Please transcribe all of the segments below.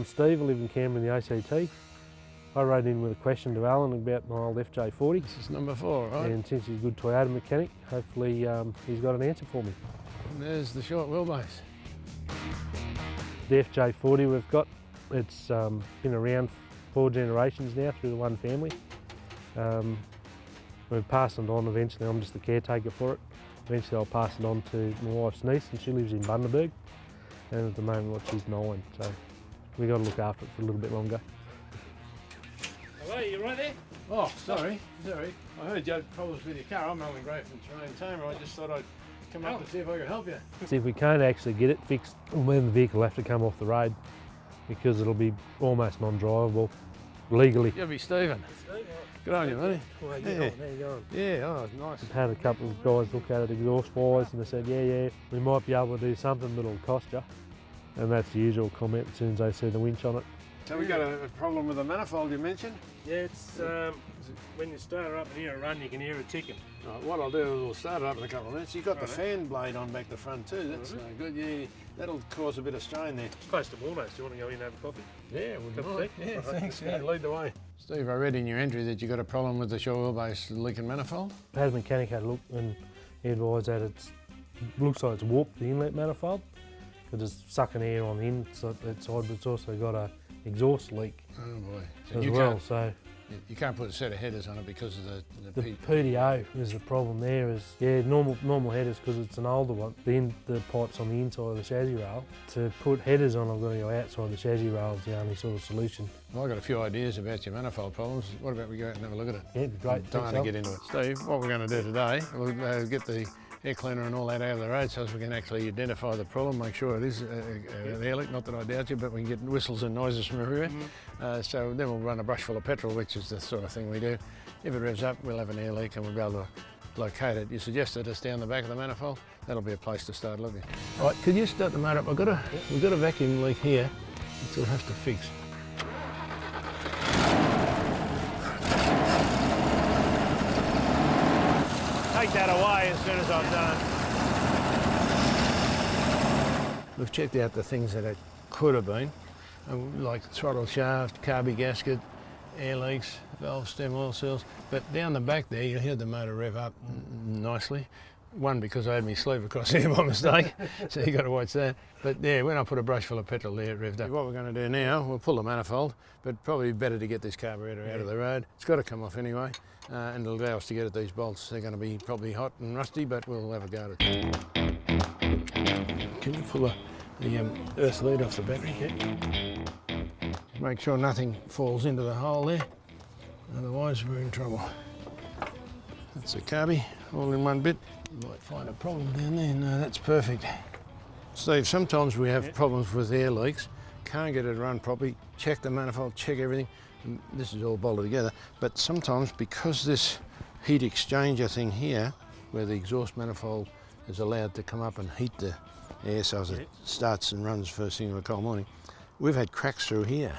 I'm Steve, I live in Canberra in the ACT. I wrote in with a question to Allan about my old FJ40. This is number 4, right? And since he's a good Toyota mechanic, hopefully he's got an answer for me. And there's the short wheelbase. The FJ40 we've got, it's been around 4 generations now through the one family. We've passed it on eventually, I'm just the caretaker for it. Eventually I'll pass it on to my wife's niece, and she lives in Bundaberg. And at the moment she's 9, so we've got to look after it for a little bit longer. Hello, you right there? Oh, sorry. I heard you had problems with your car. I'm Allan from Tamer. I just thought I'd come up and see if I could help you. See, if we can't actually get it fixed, then the vehicle will have to come off the road because it'll be almost non-drivable legally. You'll be Stephen. Good on you, buddy. How you going? Yeah, oh, nice. I've had a couple of guys look at it exhaust-wise and they said, yeah, we might be able to do something, but it'll cost you. And that's the usual comment as soon as they see the winch on it. So we got a problem with the manifold you mentioned? Yeah, it's when you start her up and hear a run, you can hear it ticking. Right, what I'll do is we'll start it up in a couple of minutes. You've got the fan blade on back the front too. That's good. Yeah, that'll cause a bit of strain there. It's close to Walnuts. Do you want to go in and have a coffee? Yeah, we'll do. Yeah, thanks. Yeah, lead the way. Steve, I read in your entry that you got a problem with the short wheelbase leaking manifold. I had a mechanic had a look and he advised that it looks like it's warped the inlet manifold because it's sucking air on the inside, but it's also got a exhaust leak. Oh boy. So as well, so you can't put a set of headers on it because of the PDO is the problem there. Is normal headers because it's an older one. The pipes on the inside of the chassis rail. To put headers on, I've got to go outside the chassis rail. Is the only sort of solution. Well, I've got a few ideas about your manifold problems. What about we go out and have a look at it? Yeah, it'd be great. Don't want to get into it. Steve, what we're going to do today, we'll get the air cleaner and all that out of the road so as we can actually identify the problem, make sure it is an air leak, not that I doubt you, but we can get whistles and noises from everywhere. So then we'll run a brush full of petrol, which is the sort of thing we do. If it revs up, we'll have an air leak and we'll be able to locate it. You suggested it's down the back of the manifold. That'll be a place to start looking. All right, could you start the motor up? We've got a vacuum leak here, which we'll have to fix. Take that away as soon as I've done. We've checked out the things that it could have been, like throttle shaft, carby gasket, air leaks, valve stem oil seals. But down the back there, you heard the motor rev up nicely. One, because I had my sleeve across here by mistake, so you got to watch that. But yeah, when I put a brush full of petrol there, it revved up. What we're going to do now, we'll pull the manifold, but probably better to get this carburetor out of the road. It's got to come off anyway, and it'll allow us to get at these bolts. They're going to be probably hot and rusty, but we'll have a go at it. Can you pull the earth lead off the battery here? Make sure nothing falls into the hole there, otherwise we're in trouble. That's the carby, all in one bit. You might find a problem down there. No, that's perfect. Steve, sometimes we have problems with air leaks, can't get it to run properly, check the manifold, check everything, and this is all bolted together. But sometimes, because this heat exchanger thing here, where the exhaust manifold is allowed to come up and heat the air so as it starts and runs first thing in the cold morning, we've had cracks through here,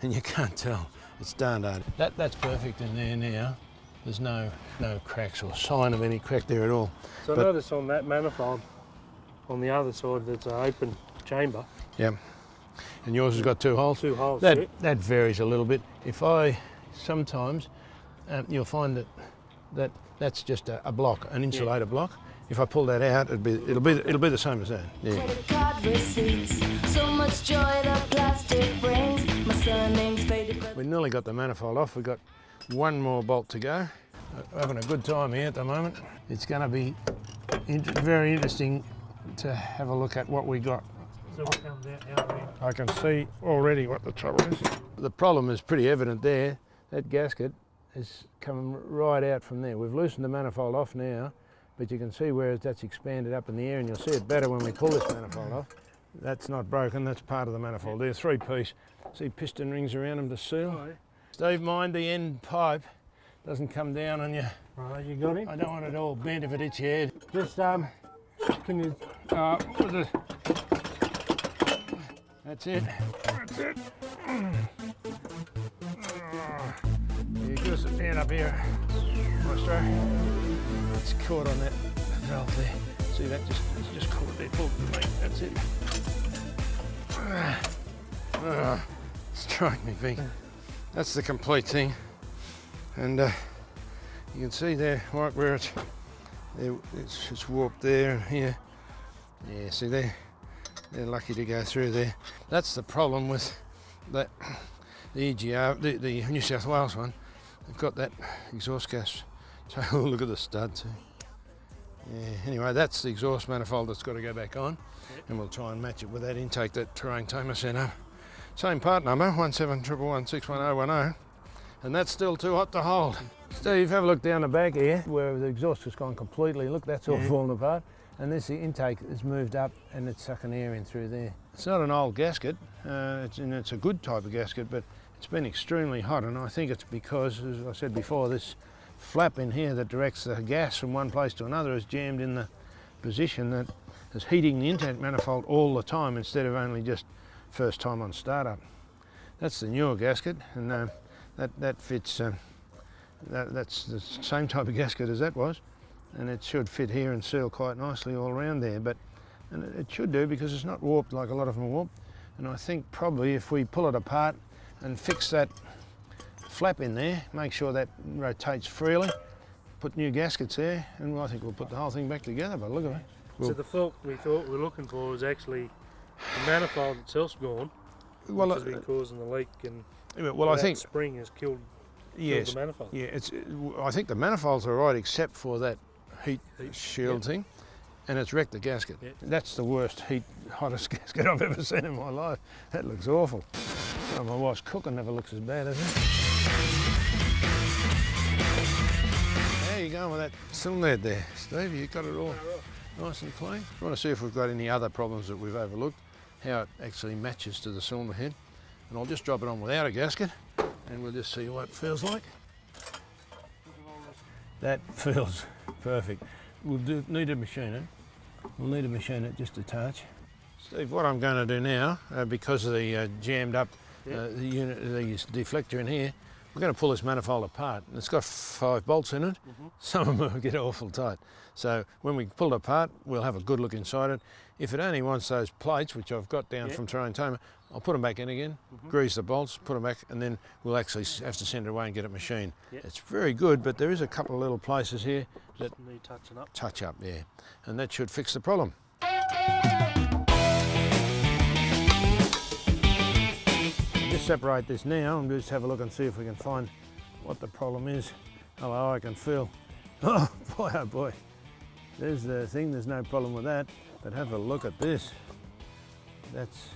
and you can't tell. It's darned hard. That's perfect in there now. There's no cracks or sign of any crack there at all. So I noticed on that manifold, on the other side, there's an open chamber. Yeah. And yours has got 2 holes? 2 holes, That varies a little bit. Sometimes, you'll find that's just a block, an insulator block. If I pull that out, it'll be the same as that. Yeah. Credit card receipts, so much joy the plastic brings. My surname's faded, but We nearly got the manifold off. We've got one more bolt to go. We're having a good time here at the moment. It's going to be very interesting to have a look at what we got. So what comes out now then? I can see already what the trouble is. The problem is pretty evident there. That gasket is coming right out from there. We've loosened the manifold off now, but you can see where that's expanded up in the air, and you'll see it better when we pull this manifold off. That's not broken, that's part of the manifold there, 3-piece. See piston rings around them to seal. Oh, yeah. Steve, mind the end pipe doesn't come down on you. Right, you got it? I don't want it all bent if it hits your head. Just, can you... What was it? That's it. That's it. You give us a hand up here, Maestro. It's caught on that valve there. See that? It's just caught there. Pull the mate. That's it. Strike me, Vic. That's the complete thing. And you can see there, right where it's warped there and here. Yeah, see they're lucky to go through there. That's the problem with that, the EGR, the New South Wales one. They've got that exhaust gas. So look at the stud too. Yeah, anyway, that's the exhaust manifold that's got to go back on. And we'll try and match it with that intake that Tamer sent up. Same part number, 17111611010. And that's still too hot to hold. Steve, have a look down the back here where the exhaust has gone completely. Look, that's all fallen apart. And this, the intake is moved up and it's sucking air in through there. It's not an old gasket, it's a good type of gasket, but it's been extremely hot, and I think it's because, as I said before, this flap in here that directs the gas from one place to another is jammed in the position that is heating the intake manifold all the time instead of only just first time on startup. That's the newer gasket, and that fits, that's the same type of gasket as that was, and it should fit here and seal quite nicely all around there, and it should do because it's not warped like a lot of them are warped. And I think probably if we pull it apart and fix that flap in there, make sure that rotates freely, put new gaskets there, and I think we'll put the whole thing back together, but look at it. So the fault we thought we were looking for was actually the manifold itself's gone, which has been causing the leak, and I think spring has killed the manifold. Yeah, I think the manifolds are right except for that heat shield thing, and it's wrecked the gasket. Yep. That's the worst hottest gasket I've ever seen in my life. That looks awful. Oh, my wife's cooking never looks as bad, does it? How are you going with that cylinder head there, Steve? You got it all nice and clean? I want to see if we've got any other problems that we've overlooked, how it actually matches to the cylinder head. And I'll just drop it on without a gasket, and we'll just see what it feels like. That feels perfect. We'll need to machine it. We'll need to machine it just a touch. Steve, what I'm going to do now, because of the jammed up the unit, the deflector in here, we're going to pull this manifold apart. It's got 5 bolts in it. Some of them get awful tight. So when we pull it apart, we'll have a good look inside it. If it only wants those plates, which I've got down from Tamer, I'll put them back in again, grease the bolts, put them back, and then we'll actually have to send it away and get it machined. It's very good, but there is a couple of little places here that need touching up. Touch up, yeah, and that should fix the problem. Just separate this now and just have a look and see if we can find what the problem is. Oh, I can feel, oh boy, there's the thing, there's no problem with that, but have a look at this. That's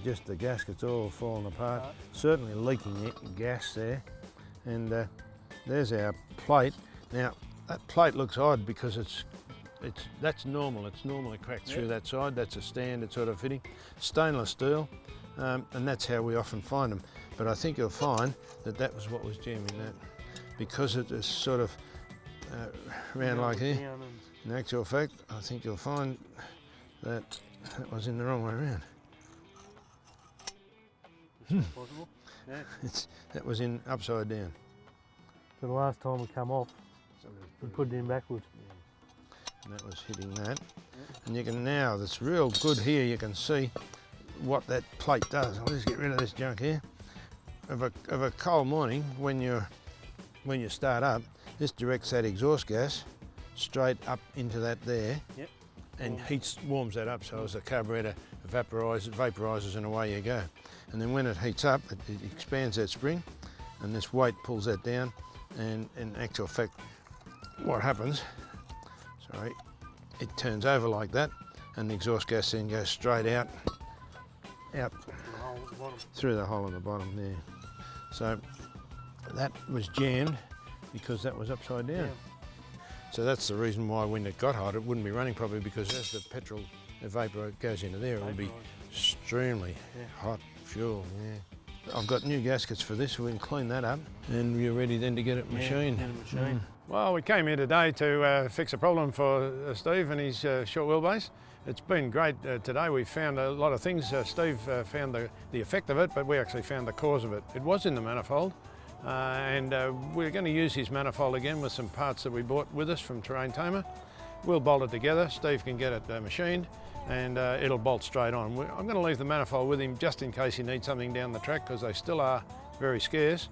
just the gaskets all falling apart, certainly leaking gas there, and there's our plate. Now that plate looks odd because that's normal. It's normally cracked through that side. That's a standard sort of fitting, stainless steel, and that's how we often find them. But I think you'll find that was what was jamming that, because it is sort of around like here. In actual fact, I think you'll find that was in the wrong way around. Possible. Yeah. That was in upside down. So the last time we come off, we put it in backwards. And that was hitting that. And you can now, that's real good here, you can see what that plate does. I'll just get rid of this junk here. Of a cold morning, when you start up, this directs that exhaust gas straight up into that there, and warms that up, so as the carburetor vaporizes and away you go. And then when it heats up, it expands that spring, and this weight pulls that down, and in actual fact, what happens, it turns over like that, and the exhaust gas then goes straight out through the hole at the bottom there. So that was jammed because that was upside down. So that's the reason why when it got hot, it wouldn't be running properly, because as the petrol, the vapour goes into there, it would be extremely hot fuel. I've got new gaskets for this, so we can clean that up, and we're ready then to get it machined. Well, we came here today to fix a problem for Steve and his short wheelbase. It's been great today. We found a lot of things. Steve found the effect of it, but we actually found the cause of it. It was in the manifold, and we're going to use his manifold again with some parts that we brought with us from Tamer. We'll bolt it together. Steve can get it machined, and it'll bolt straight on. I'm going to leave the manifold with him just in case he needs something down the track, because they still are very scarce.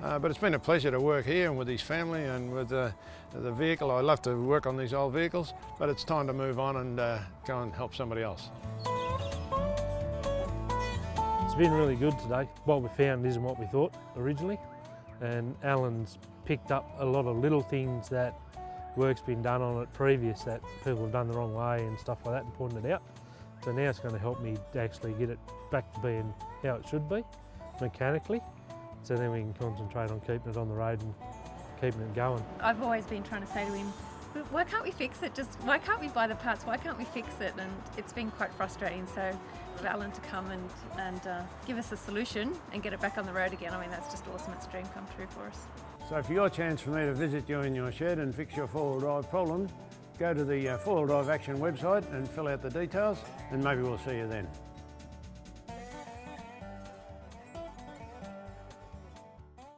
But it's been a pleasure to work here and with his family and with the vehicle. I love to work on these old vehicles, but it's time to move on and go and help somebody else. It's been really good today. What we found isn't what we thought originally, and Allan's picked up a lot of little things that work's been done on it previous that people have done the wrong way and stuff like that, and pointed it out. So now it's going to help me to actually get it back to being how it should be, mechanically. So then we can concentrate on keeping it on the road and keeping it going. I've always been trying to say to him, why can't we fix it? Just why can't we buy the parts? Why can't we fix it? And it's been quite frustrating. So for Allan to come and give us a solution and get it back on the road again, I mean, that's just awesome. It's a dream come true for us. So for your chance for me to visit you in your shed and fix your four-wheel drive problem, go to the Four Wheel Drive Action website and fill out the details, and maybe we'll see you then.